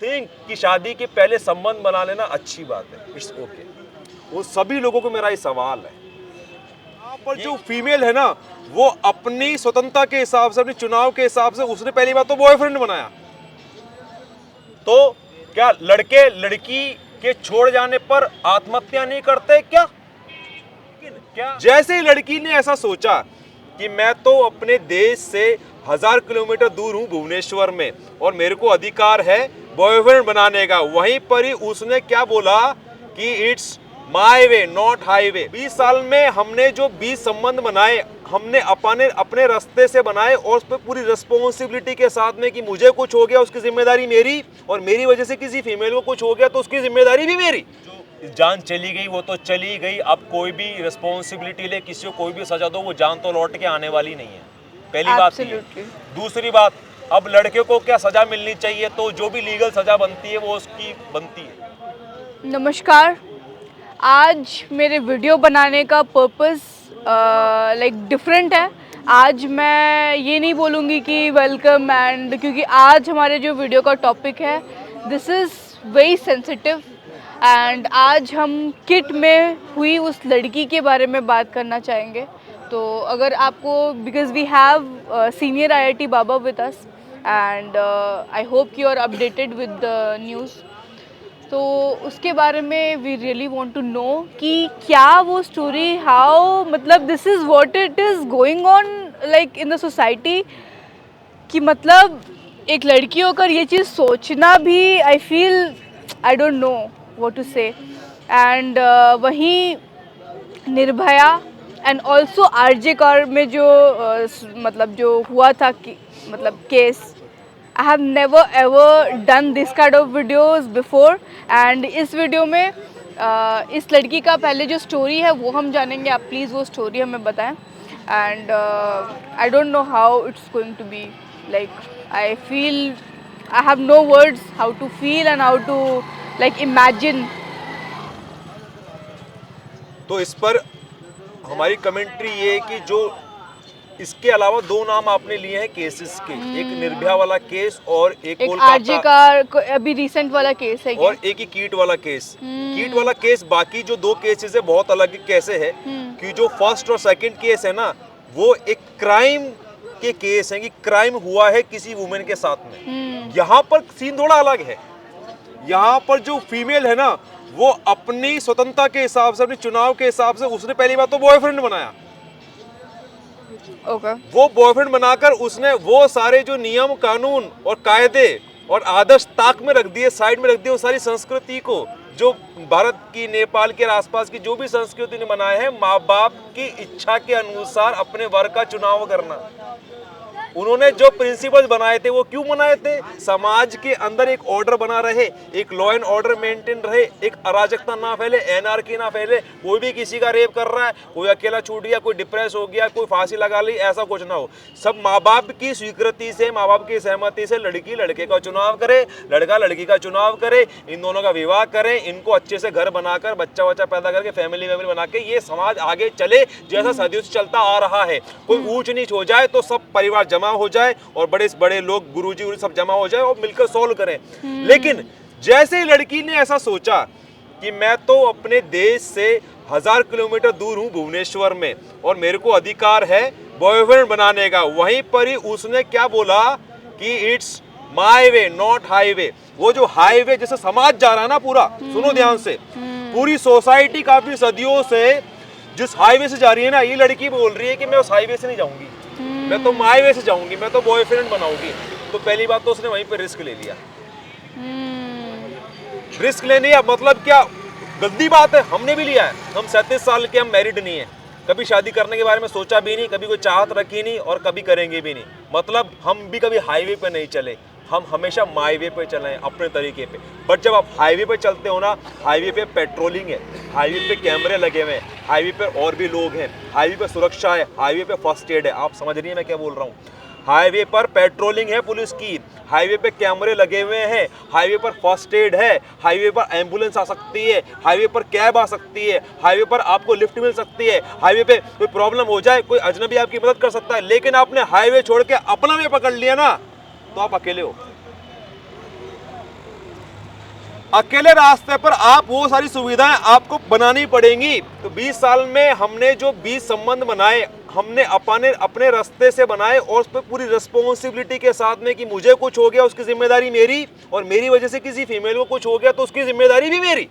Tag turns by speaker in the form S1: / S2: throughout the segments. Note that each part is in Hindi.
S1: थिंक कि शादी के पहले संबंध बना लेना अच्छी बात है, इट्स ओके। उन सभी लोगों को मेरा ये सवाल है, यहाँ पर जो फीमेल है ना, वो अपनी स्वतंत्रता के हिसाब से, अपने चुनाव के हिसाब से, उसने पहली बात तो बॉयफ्रेंड बनाया, तो क्या लड़के लड़की के छोड़ जाने पर आत्महत्या नहीं करते क्या? जैसे ही लड़की ने ऐसा सोचा कि मैं तो अपने देश से 1000 किलोमीटर दूर हूं भुवनेश्वर में और मेरे को अधिकार है बॉयफ्रेंड बनाने का, वहीं पर ही उसने क्या बोला कि it's my way not highway. 20 साल में हमने जो 20 संबंध बनाए, हमने अपने रास्ते से बनाए और उस पर पूरी रिस्पॉन्सिबिलिटी के साथ में कि मुझे कुछ हो गया उसकी जिम्मेदारी मेरी, और मेरी वजह से किसी फीमेल को कुछ हो गया तो उसकी जिम्मेदारी भी मेरी। जान चली गई वो तो चली गई, अब कोई भी रिस्पॉन्सिबिलिटी ले, किसी को कोई भी सजा दो, वो जान तो लौट के आने वाली नहीं है, पहली बात ये। दूसरी बात, अब लड़के को क्या सजा मिलनी चाहिए, तो जो भी लीगल सजा बनती है वो उसकी बनती है।
S2: नमस्कार, आज मेरे वीडियो बनाने का पर्पस लाइक डिफरेंट है। आज मैं ये नहीं बोलूँगी कि वेलकम एंड, क्योंकि आज हमारे जो वीडियो का टॉपिक है this is very sensitive and आज हम किट में हुई उस लड़की के बारे में बात करना चाहेंगे। तो अगर आपको, because we have senior IIT Baba with us and I hope you are updated with the news, तो उसके बारे में we really want to know कि क्या वो स्टोरी, हाउ, मतलब this is what it is going on like in the society, कि मतलब एक लड़की होकर ये चीज़ सोचना भी, I feel, I don't know what to say. And वहीं Nirbhaya and also RJ car में जो मतलब जो हुआ था कि मतलब case, I have never ever done this kind of videos before and इस वीडियो में इस लड़की का पहले जो स्टोरी है वो हम जानेंगे। आप प्लीज़ वो स्टोरी हमें बताएं and I don't know how it's going to be, like I feel I have no words how to feel and how to like imagine।
S1: तो इस पर हमारी कमेंट्री ये है कि जो इसके अलावा 2 नाम आपने लिए हैं केसेस के, एक निर्भया वाला केस और एक कोलकाता
S2: RJ का अभी रिसेंट वाला केस है,
S1: और एक ही कीट वाला केस। कीट वाला केस, बाकी जो 2 केसेस है बहुत अलग कैसे है कि जो फर्स्ट और सेकंड केस है ना, वो एक क्राइम के केस है कि क्राइम हुआ है किसी वुमेन के साथ में। यहाँ पर सीन थोड़ा अलग है, यहाँ पर जो फीमेल है ना, वो अपनी स्वतंत्रता के हिसाब से, अपने चुनाव के हिसाब से, उसने पहली बात तो बॉयफ्रेंड बनाया। वो बॉयफ्रेंड बनाकर उसने वो सारे जो नियम कानून और कायदे और आदर्श ताक में रख दिए, साइड में रख दिए, वो सारी संस्कृति को जो भारत की, नेपाल के आसपास की जो भी संस्कृति ने बनाए हैं, माँ बाप की इच्छा के अनुसार अपने वर्ग का चुनाव करना। उन्होंने जो प्रिंसिपल्स बनाए थे वो क्यों बनाए थे? समाज के अंदर एक ऑर्डर बना रहे, एक लॉ एंड ऑर्डर मेंटेन रहे, एक अराजकता ना फैले, एनार्की ना फैले, कोई भी किसी का रेप कर रहा है, कोई अकेला छूट गया, कोई डिप्रेस हो गया, कोई फांसी लगा ली, ऐसा कुछ ना हो। सब माँ बाप की स्वीकृति से, माँ बाप की सहमति से लड़की लड़के का चुनाव करे, लड़का लड़की का चुनाव करे, इन दोनों का विवाह करें, इनको अच्छे से घर बनाकर, बच्चा बच्चा पैदा करके, फैमिली बना के ये समाज आगे चले जैसा सदियों से चलता आ रहा है। कोई ऊंच नीच हो जाए तो सब परिवार जमा हो जाए और बड़े से बड़े लोग, गुरुजी सब जमा हो जाए और मिलकर सॉल्व करें। लेकिन जैसे ही लड़की ने ऐसा सोचा कि मैं तो अपने देश से 1000 किलोमीटर दूर हूं भुवनेश्वर में और मेरे को अधिकार है बॉयफ्रेंड बनाने का, वहीं पर ही उसने क्या बोला कि it's my way not highway. वो जो हाईवे जैसे समाज जा रहा है ना पूरा, सुनो ध्यान से, पूरी सोसाइटी काफी सदियों से जिस हाईवे से जा रही है ना, ये लड़की बोल रही है कि मैं उस हाईवे से नहीं जाऊंगी, मैं तो माय वे से जाऊंगी, मैं तो बॉयफ्रेंड बनाऊंगी। तो पहली बात तो उसने वहीं पे रिस्क ले लिया। रिस्क लेने का मतलब क्या गंदी बात है, हमने भी लिया है। हम 37 साल के, हम मैरिड नहीं है, कभी शादी करने के बारे में सोचा भी नहीं, कभी कोई चाहत रखी नहीं और कभी करेंगे भी नहीं। मतलब हम भी कभी हाईवे पे नहीं चले, हम हमेशा माईवे पे चले अपने तरीके पे। बट जब आप हाईवे पे चलते हो ना, हाईवे पे पेट्रोलिंग है, हाईवे पे कैमरे लगे हुए हैं, हाईवे पे और भी लोग हैं, हाईवे पे सुरक्षा है, हाईवे पे फर्स्ट एड है। आप समझ रही हैं मैं क्या बोल रहा हूँ? हाईवे पर पेट्रोलिंग है पुलिस की, हाईवे पे कैमरे लगे हुए हैं, हाईवे पर फर्स्ट एड है, हाईवे पर एम्बुलेंस आ सकती है, हाईवे पर कैब आ सकती है, हाईवे पर आपको लिफ्ट मिल सकती है, हाईवे पे कोई प्रॉब्लम हो जाए कोई अजनबी आपकी मदद कर सकता है। लेकिन आपने हाईवे छोड़ के अपना में पकड़ लिया ना, तो आप अकेले हो। अकेले रास्ते पर आप वो सारी सुविधाएं आपको बनानी पड़ेंगी। तो 20 साल में हमने जो 20 संबंध बनाए, हमने अपने रास्ते से बनाए और उस पर पूरी रिस्पॉन्सिबिलिटी के साथ में कि मुझे कुछ हो गया उसकी जिम्मेदारी मेरी, और मेरी वजह से किसी फीमेल को कुछ हो गया तो उसकी जिम्मेदारी भी मेरी।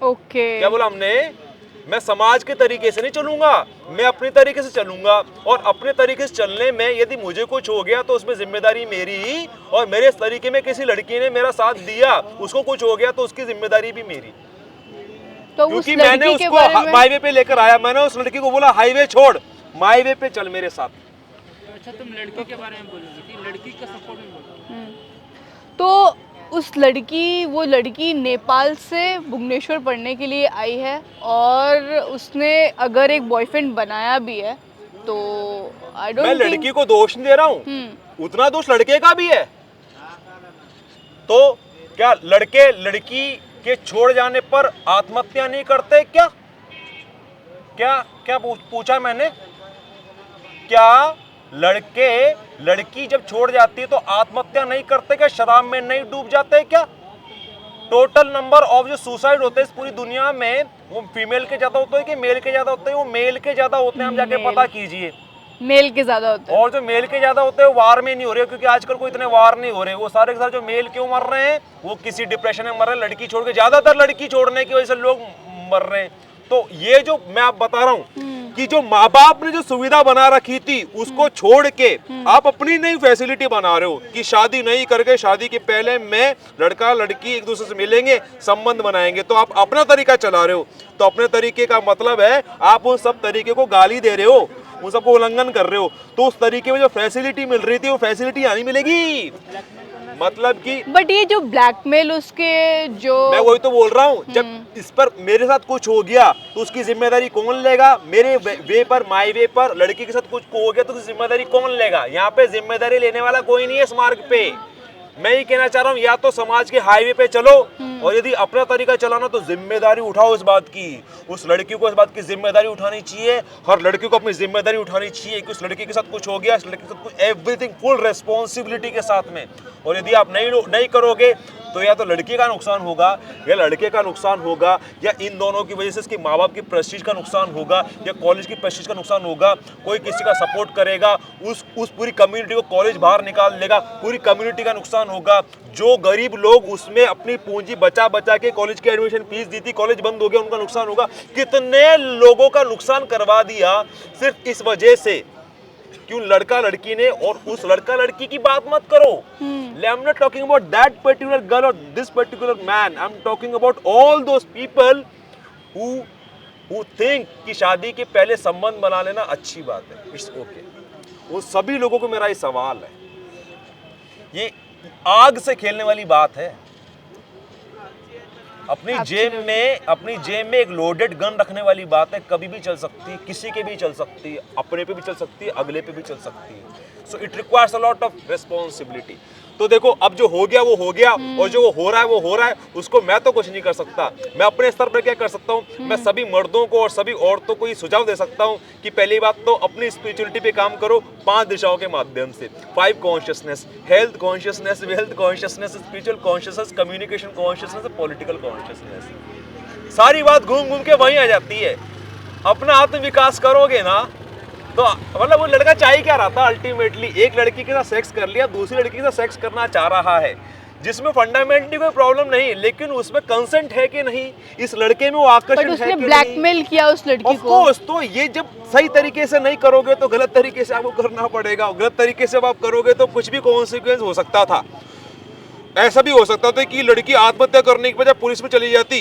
S2: ओके।
S1: क्या बोला हमने? मैं समाज के तरीके से नहीं चलूंगा, मैं अपने तरीके से चलूंगा, और अपने तरीके से चलने में यदि मुझे कुछ हो गया तो उसमें जिम्मेदारी मेरी, और मेरे इस तरीके में किसी लड़की ने मेरा साथ दिया, उसको कुछ हो गया तो उसकी जिम्मेदारी भी मेरी।
S2: तो
S1: क्योंकि मैंने उसको हाईवे पे लेकर आया, मैंने उस लड़की को बोला हाईवे छोड़, हाईवे पे चल मेरे साथ।
S3: अच्छा, तुम लड़की के बारे में बोलोगे कि लड़की का सपोर्ट में बोलो।
S2: तो उस लड़की, वो लड़की नेपाल से भुवनेश्वर पढ़ने के लिए आई है, और उसने अगर एक बॉयफ्रेंड बनाया भी है तो आई डोंट
S1: मैं लड़की को दोष नहीं दे रहा हूँ, उतना दोष लड़के का भी है। तो क्या लड़के लड़की के छोड़ जाने पर आत्महत्या नहीं करते? क्या क्या क्या पूछा मैंने? क्या लड़के लड़की जब छोड़ जाती है तो आत्महत्या नहीं करते? क्या शराब में नहीं डूब जाते? क्या टोटल नंबर ऑफ जो सुसाइड होते हैं इस पूरी दुनिया में, वो फीमेल के ज्यादा होते हैं कि मेल के ज्यादा होते हैं? वो मेल के ज्यादा होते हैं, हम जाके पता कीजिए।
S2: मेल के ज्यादा होते हैं।
S1: और जो मेल के ज्यादा होते हैं वो वार में नहीं हो रहे, क्योंकि आजकल कोई इतने वार नहीं हो रहे। वो सारे के सारे जो मेल क्यों मर रहे हैं, वो किसी डिप्रेशन में मर रहे हैं, लड़की छोड़ के। ज्यादातर लड़की छोड़ने की वजह से लोग मर रहे हैं। तो ये जो मैं आप बता रहा हूँ कि जो माँ बाप ने जो सुविधा बना रखी थी उसको छोड़ के आप अपनी नई फैसिलिटी बना रहे हो कि शादी नहीं करके, शादी के पहले मैं लड़का लड़की एक दूसरे से मिलेंगे, संबंध बनाएंगे। तो आप अपना तरीका चला रहे हो। तो अपने तरीके का मतलब है आप उन सब तरीके को गाली दे रहे हो, उन सबको उल्लंघन कर रहे हो। तो उस तरीके में जो फैसिलिटी मिल रही थी वो फैसिलिटी आनी मिलेगी। मतलब कि
S2: बट ये जो ब्लैकमेल उसके जो,
S1: मैं वही तो बोल रहा हूँ, जब इस पर मेरे साथ कुछ हो गया तो उसकी जिम्मेदारी कौन लेगा? मेरे वे पर, माई वे पर लड़की के साथ कुछ हो गया तो उसकी जिम्मेदारी कौन लेगा? यहाँ पे जिम्मेदारी लेने वाला कोई नहीं है इस मार्ग पे। मैं ये कहना चाह रहा हूँ, या तो समाज के हाईवे पे चलो, और यदि अपना तरीका चलाना तो जिम्मेदारी उठाओ इस बात की। उस लड़की को इस बात की जिम्मेदारी उठानी चाहिए, हर लड़की को अपनी जिम्मेदारी उठानी चाहिए कि उस लड़की के साथ कुछ हो गया, उस लड़की के साथ कुछ, एवरीथिंग फुल रेस्पॉन्सिबिलिटी के साथ में। और यदि आप नहीं करोगे तो या तो लड़की का नुकसान होगा, या लड़के का नुकसान होगा, या इन दोनों की वजह से इसके माँ बाप की प्रेस्टीज का नुकसान होगा, या कॉलेज की प्रेस्टीज का नुकसान होगा। कोई किसी का सपोर्ट करेगा, उस पूरी कम्युनिटी को कॉलेज बाहर निकाल देगा, पूरी कम्युनिटी का नुकसान होगा। जो गरीब लोग उसमें अपनी पूंजी बचा बचा के कॉलेज की एडमिशन फीस दी थी, कॉलेज बंद हो गया, उनका नुकसान होगा। कितने लोगों का नुकसान करवा दिया सिर्फ इस वजह से क्यों लड़का लड़की ने। और उस लड़का लड़की की बात मत करो, I'm not talking about that particular girl or this particular man. I'm talking about all those people who think कि शादी के पहले संबंध बना लेना अच्छी बात है, इट्स ओके। वो सभी लोगों को मेरा ये सवाल है, ये आग से खेलने वाली बात है। अपनी जेब में एक लोडेड गन रखने वाली बात है, कभी भी चल सकती है, किसी के भी चल सकती है, अपने पे भी चल सकती है, अगले पे भी चल सकती है। So it requires a lot of responsibility. तो देखो, अब जो हो गया वो हो गया, और जो हो रहा है वो हो रहा है, उसको मैं तो कुछ नहीं कर सकता। मैं अपने स्तर पर क्या कर सकता हूँ, मैं सभी मर्दों को और सभी औरतों को ये सुझाव दे सकता हूँ कि पहली बात तो अपनी स्पिरिचुअलिटी पे काम करो 5 दिशाओं के माध्यम से। 5 consciousness, health consciousness, wealth consciousness, spiritual consciousness, communication consciousness, political consciousness. सारी बात घूम घूम के वहीं आ जाती है। अपना आत्म विकास करोगे ना, तो मतलब वो लड़का चाह क्या रहा था अल्टीमेटली, एक लड़की के साथ सेक्स कर लिया, दूसरी लड़की के साथ सेक्स करना चाह रहा है, जिसमें फंडामेंटली कोई प्रॉब्लम नहीं, लेकिन उसमें कंसेंट है कि नहीं, इस लड़के में वो आकर्षण है कि नहीं।
S2: ब्लैकमेल किया उस लड़की
S1: Of course, तो ये जब सही तरीके से नहीं करोगे तो गलत तरीके से आपको करना पड़ेगा। गलत तरीके से आप करोगे तो कुछ भी कॉन्सिक्वेंस हो सकता था। ऐसा भी हो सकता था कि लड़की आत्महत्या करने की बजाय पुलिस में चली जाती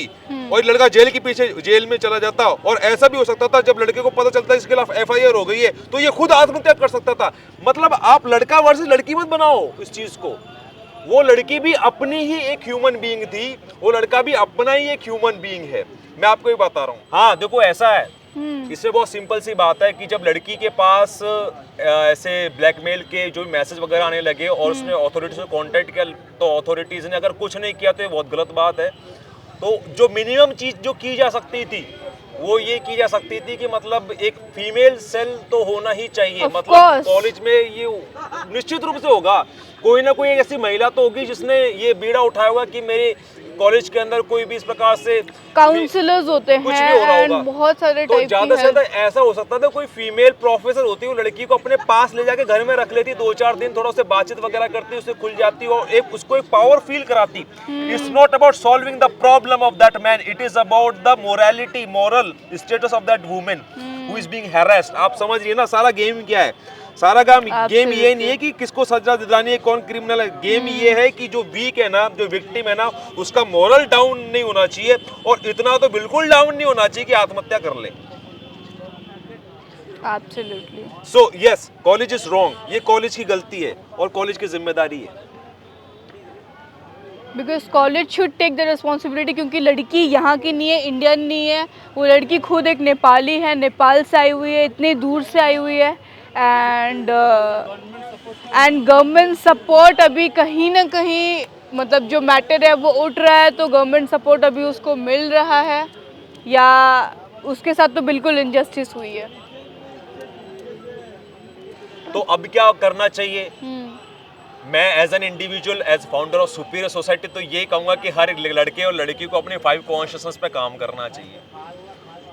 S1: और लड़का जेल में चला जाता। और ऐसा भी हो सकता था जब लड़के को पता चलता है इसके खिलाफ FIR हो गई है तो ये खुद आत्महत्या कर सकता था। मतलब आप लड़का वर्सेस लड़की मत बनाओ इस चीज को। वो लड़की भी अपनी ही एक ह्यूमन बीइंग थी, वो लड़का भी अपना ही एक ह्यूमन बीइंग है। मैं आपको ये बता रहा हूँ। हाँ देखो, ऐसा है, इससे बहुत सिंपल सी बात है कि जब लड़की के पास ऐसे ब्लैकमेल के जो मैसेज वगैरह आने लगे और उसने अथॉरिटीज से कांटेक्ट किया, तो अथॉरिटीज ने अगर कुछ नहीं किया तो ये बहुत गलत बात है। तो जो मिनिमम चीज जो की जा सकती थी वो ये की जा सकती थी कि मतलब एक फीमेल सेल तो होना ही चाहिए,
S2: Of
S1: मतलब
S2: course.
S1: कॉलेज में ये निश्चित रूप से होगा, कोई ना कोई ऐसी महिला तो होगी जिसने ये बीड़ा उठाया होगा कि मेरे कॉलेज के अंदर कोई भी इस प्रकार से
S2: काउंसलर्स होते
S1: कुछ
S2: हैं
S1: भी हो रहा
S2: एंड
S1: होगा।
S2: बहुत सारे
S1: तो
S2: टाइप
S1: ज्यादा
S2: की
S1: से ज्यादा
S2: help।
S1: ऐसा हो सकता था कोई फीमेल प्रोफेसर होती, वो लड़की को अपने पास ले जाके घर में रख लेती, 2-4 दिन थोड़ा से बातचीत वगैरह करती, उससे खुल जाती और एक उसको एक पावर फील कराती। It's not about solving the problem of that man, it is about the morality, moral status of that women who is being harassed. आप समझ रही है ना सारा गेम क्या है? सारा गेम ये नहीं है कि किसको सजा दिलानी है, कौन क्रिमिनल है। गेम ये है कि जो वीक है ना, जो विक्टिम है ना, उसका मोरल डाउन नहीं होना चाहिए, और इतना तो बिल्कुल डाउन नहीं होना चाहिए कि आत्महत्या कर ले।
S2: Absolutely.
S1: So yes, college is wrong, ये कॉलेज की गलती है और कॉलेज की जिम्मेदारी है।
S2: Because college should take the responsibility, क्योंकि लड़की यहाँ की नहीं है, इंडियन नहीं है, वो लड़की खुद एक नेपाली है, नेपाल से आई हुई है, इतनी दूर से आई हुई है। एंड गवर्नमेंट सपोर्ट अभी कहीं ना कहीं, मतलब जो मैटर है वो उठ रहा है, तो गवर्नमेंट सपोर्ट अभी उसको मिल रहा है, या उसके साथ तो बिल्कुल इनजस्टिस हुई है।
S1: तो अब क्या करना चाहिए? मैं as an individual, as founder of superior society, तो ये कहूंगा कि हर एक लड़के और लड़की को अपने 5 कॉन्शियसनेस पे काम करना चाहिए।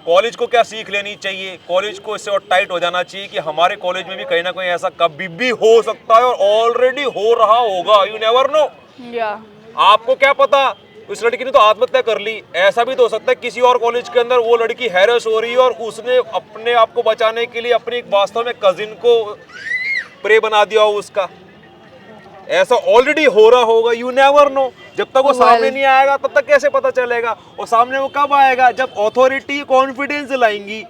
S1: कॉलेज को क्या सीख लेनी चाहिए? कॉलेज को इससे और टाइट हो जाना चाहिए कि हमारे कॉलेज में भी कहीं ना कहीं ऐसा कभी भी हो सकता है, और ऑलरेडी हो रहा होगा, यू नेवर नो।
S2: या
S1: आपको क्या पता, उस लड़की ने तो आत्महत्या कर ली, ऐसा भी तो हो सकता है किसी और कॉलेज के अंदर वो लड़की हैरेस हो रही है और उसने अपने आप को बचाने के लिए अपनी वास्तव में कजिन को प्रे बना दिया हो उसका। ऐसा ऑलरेडी हो रहा होगा, यू नेवर नो। जब तक वो सामने नहीं आएगा तब तक कैसे पता चलेगा? और सामने वो कब आएगा? जब अथॉरिटी कॉन्फिडेंस लाएंगी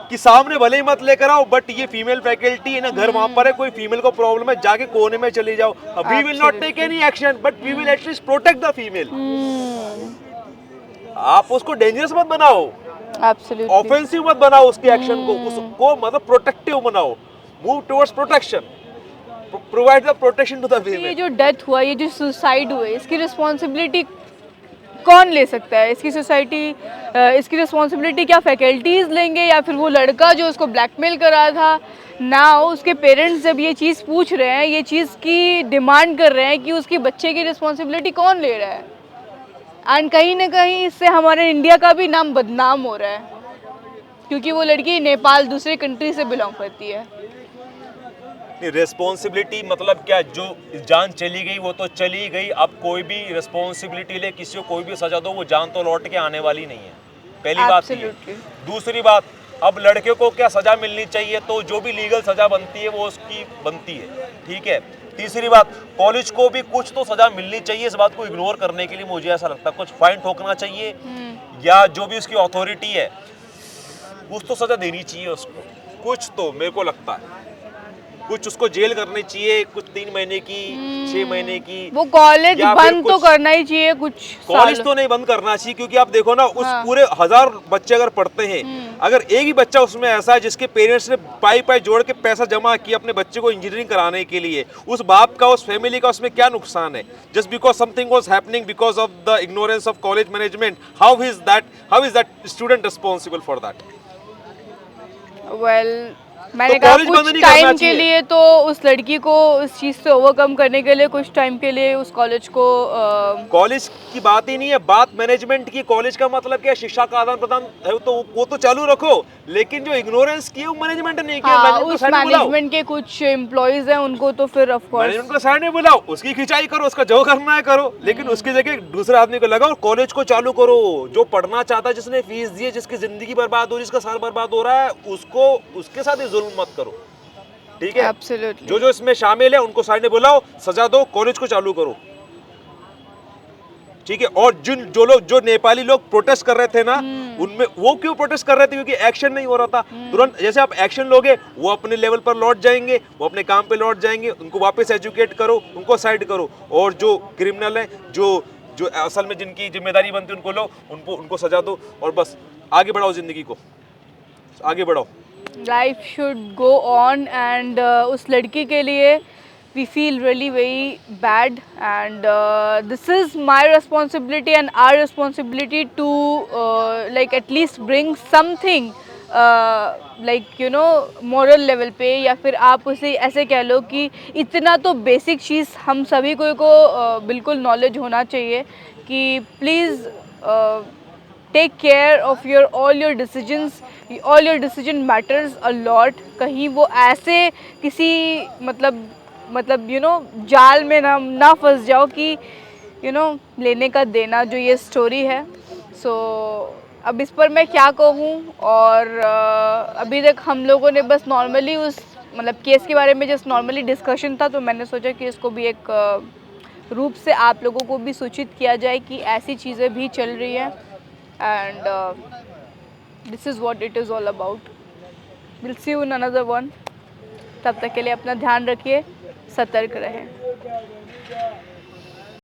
S1: कि सामने भले ही मत लेकर आओ, बट ये फीमेल फैकल्टी है ना, घर वहां पर है, कोई फीमेल को प्रॉब्लम है, जाके कोने में चली जाओ। We will not take any action, but we will at least protect the female. आप उसको डेंजरस मत बनाओ,
S2: एब्सोल्युटली,
S1: ऑफेंसिव मत बनाओ उसके एक्शन को, उसको मतलब प्रोटेक्टिव बनाओ। Move towards protection, provide the protection to the
S2: ये
S1: फीमेल।
S2: जो डेथ हुआ, ये जो सुसाइड हुए, इसकी रिस्पॉन्सिबिलिटी कौन ले सकता है? इसकी सोसाइटी, इसकी रिस्पॉन्सिबिलिटी क्या फैकल्टीज लेंगे, या फिर वो लड़का जो उसको ब्लैकमेल कर रहा था? नाउ उसके पेरेंट्स जब ये चीज़ पूछ रहे हैं, ये चीज़ की डिमांड कर रहे हैं कि उसके बच्चे की रिस्पॉन्सिबिलिटी कौन ले रहा है? एंड कहीं ना कहीं इससे हमारे इंडिया का भी नाम बदनाम हो रहा है, क्योंकि वो लड़की नेपाल, दूसरे कंट्री से बिलोंग करती है।
S1: रिस्पॉन्सिबिलिटी मतलब क्या? जो जान चली गई वो तो चली गई, अब कोई भी रिस्पॉन्सिबिलिटी ले, किसी को कोई भी सजा दो, वो जान तो लौट के आने वाली नहीं है। पहली बात ये। दूसरी बात, अब लड़के को क्या सजा मिलनी चाहिए? तो जो भी लीगल सजा बनती है वो उसकी बनती है, ठीक है। तीसरी बात, कॉलेज को भी कुछ तो सजा मिलनी चाहिए। इस बात को इग्नोर करने के लिए मुझे ऐसा लगता है कुछ फाइन ठोकना चाहिए, या जो भी उसकी अथॉरिटी है कुछ तो सजा देनी चाहिए उसको, कुछ तो मेरे को लगता है। कुछ उसको जेल करनी चाहिए, कुछ 3 महीने की, 6 महीने की।
S2: वो कॉलेज
S1: या फिर
S2: बंद तो
S1: कुछ-
S2: करना ही चाहिए कुछ
S1: कॉलेज
S2: साल।
S1: तो नहीं बंद करना चाहिए, क्योंकि आप देखो ना, उस पूरे 1000 बच्चे अगर पढ़ते हैं, अगर एक ही बच्चा उसमें ऐसा है जिसके पेरेंट्स ने पाई जोड़ के पैसा जमा किया अपने बच्चे को इंजीनियरिंग कराने के लिए, उस बाप का, उस फैमिली का उसमें क्या नुकसान है? Just because something was happening because of the ignorance of college management, how is that student responsible for that?
S2: Well, मैंने
S1: तो
S2: कहा
S1: कॉलेज बंद
S2: कुछ
S1: नहीं करना
S2: टाइम के
S1: चाहिए।
S2: लिए तो उस लड़की को इस चीज़ से ओवरकम करने के लिए कुछ टाइम के लिए उस कॉलेज को
S1: कॉलेज की बात ही नहीं है, बात मैनेजमेंट की। कॉलेज का मतलब क्या? शिक्षा का आदान प्रदान है, तो वो तो चालू रखो, लेकिन जो इग्नोरेंस किया वो मैनेजमेंट ने किया।
S2: हाँ,
S1: मैनेजमेंट को
S2: उस
S1: साइड में बुलाओ,
S2: मैनेजमेंट के कुछ एम्प्लॉयज हैं, उनको तो फिर ऑफ कोर्स
S1: मैनेजमेंट को साइड में बुलाओ, उसकी खिंचाई करो, उसका जो करना है करो, लेकिन उसकी जगह दूसरे आदमी को लगाओ और कॉलेज को चालू करो। जो पढ़ना चाहता है, जिसने फीस दी है, जिसकी जिंदगी बर्बाद हो रही है, जिसका साल बर्बाद हो रहा है, उसको उसके साथ ही जुल्म मत करो, ठीक है।
S2: एब्सोल्युटली।
S1: जो इसमें शामिल है उनको साइड में बुलाओ, सजा दो, कॉलेज को चालू करो, ठीक है। और जो नेपाली लोग प्रोटेस्ट कर रहे थे ना, उनमें वो क्यों प्रोटेस्ट कर रहे थे? क्योंकि एक्शन नहीं हो रहा था। तुरंत जैसे आप एक्शन लोगे, वो अपने लेवल पर लौट जाएंगे, वो अपने काम पे लौट जाएंगे, उनको वापस एजुकेट करो, उनको साइड करो, और जो क्रिमिनल है, जो असल में जिनकी जिम्मेदारी बनती है, उनको लो, उनको सजा दो, और बस आगे बढ़ाओ, जिंदगी को आगे बढ़ाओ।
S2: Life should go on. And उस लड़की के लिए we feel really very bad, and this is my responsibility and our responsibility to like at least bring something like you know moral level पे, या फिर आप उसे ऐसे कह लो कि इतना तो बेसिक चीज़ हम सभी को बिल्कुल नॉलेज होना चाहिए कि please take care of your all your decision matters a lot. कहीं वो ऐसे किसी मतलब यू नो जाल में ना फंस जाओ कि यू नो लेने का देना जो ये स्टोरी है। सो अब इस पर मैं क्या कहूँ, और अभी तक हम लोगों ने बस नॉर्मली उस मतलब केस के बारे में जस्ट नॉर्मली डिस्कशन था, तो मैंने सोचा कि इसको भी एक रूप से आप लोगों को भी सूचित किया जाए कि ऐसी चीज़ें भी चल रही हैं, and this is what it is all about. Will see you in another one. तब तक के लिए अपना ध्यान रखिए, सतर्क रहें।